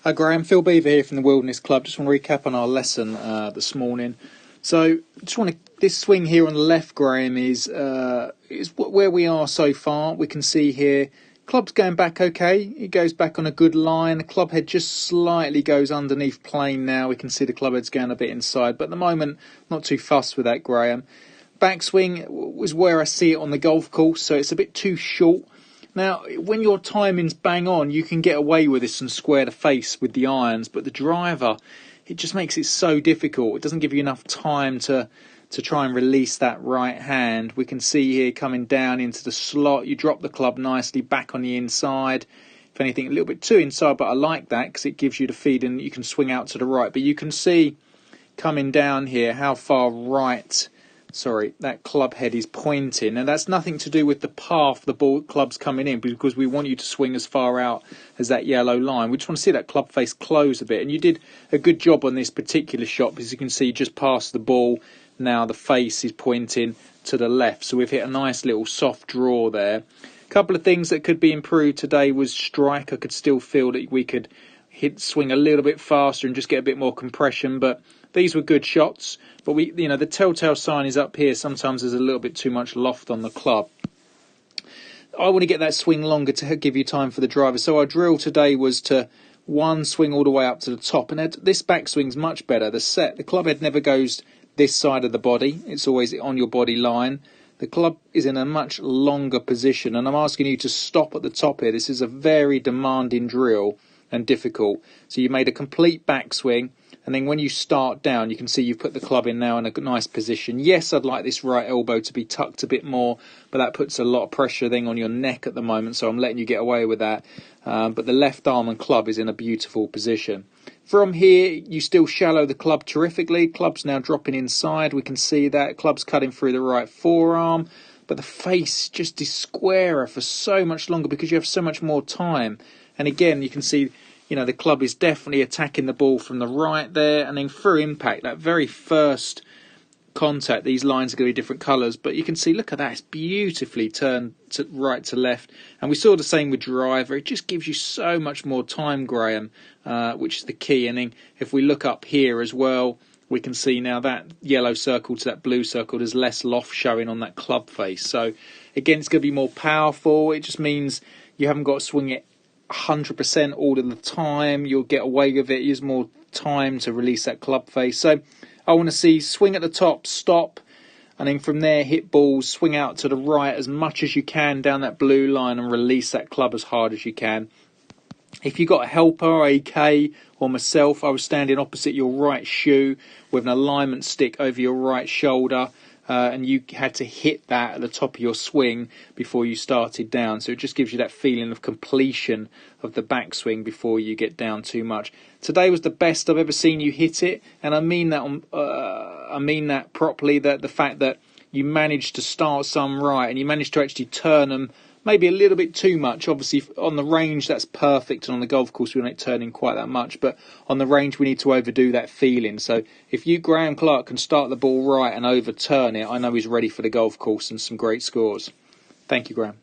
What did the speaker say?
Hi Graham, Phil Beever here from the Wilderness Club. Just want to recap on our lesson this morning. So, this swing here on the left, Graham, is where we are so far. We can see here, club's going back okay. It goes back on a good line. The club head just slightly goes underneath plane now. We can see the club head's going a bit inside, but at the moment, not too fussed with that, Graham. Backswing was where I see it on the golf course, so it's a bit too short. Now, when your timing's bang on, you can get away with this and square the face with the irons, but the driver, it just makes it so difficult. It doesn't give you enough time to try and release that right hand. We can see here coming down into the slot, you drop the club nicely back on the inside. If anything, a little bit too inside, but I like that because it gives you the feeling that you can swing out to the right. But you can see coming down here how far right that club head is pointing, and that's nothing to do with the path the club's coming in, because we want you to swing as far out as that yellow line. We just want to see that club face close a bit, and you did a good job on this particular shot, because you can see just past the ball now the face is pointing to the left, so we've hit a nice little soft draw there. A couple of things that could be improved today was strike. I could still feel that we could swing a little bit faster and just get a bit more compression, but these were good shots. But the telltale sign is up here. Sometimes there's a little bit too much loft on the club. I want to get that swing longer to give you time for the driver. So our drill today was to swing all the way up to the top, and this backswing's much better. The club head never goes this side of the body. It's always on your body line. The club is in a much longer position, and I'm asking you to stop at the top here. This is a very demanding drill and difficult. So you made a complete backswing, and then when you start down, you can see you've put the club in now in a nice position. Yes, I'd like this right elbow to be tucked a bit more, but that puts a lot of pressure then on your neck at the moment, so I'm letting you get away with that. But the left arm and club is in a beautiful position. From here, you still shallow the club terrifically. Club's now dropping inside. We can see that. Club's cutting through the right forearm, but the face just is squarer for so much longer because you have so much more time. And again, you can see, the club is definitely attacking the ball from the right there, and then through impact, that very first contact, these lines are going to be different colours, but you can see, look at that, it's beautifully turned to right to left. And we saw the same with driver. It just gives you so much more time, Graham, which is the key. And then if we look up here as well, we can see now that yellow circle to that blue circle, there's less loft showing on that club face. So again, it's going to be more powerful. It just means you haven't got to swing it 100% all of the time. You'll get away with it. Use more time to release that club face. So I want to see swing at the top, stop, and then from there hit balls, swing out to the right as much as you can down that blue line and release that club as hard as you can. If you got a helper, AK, or myself, I was standing opposite your right shoe with an alignment stick over your right shoulder, and you had to hit that at the top of your swing before you started down. So it just gives you that feeling of completion of the backswing before you get down too much. Today was the best I've ever seen you hit it, and I mean that properly. That the fact that you managed to start some right and you managed to actually turn them maybe a little bit too much. Obviously on the range that's perfect, and on the golf course we don't turn in quite that much, but on the range we need to overdo that feeling. So if Graham Clark can start the ball right and overturn it, I know he's ready for the golf course and some great scores. Thank you, Graham.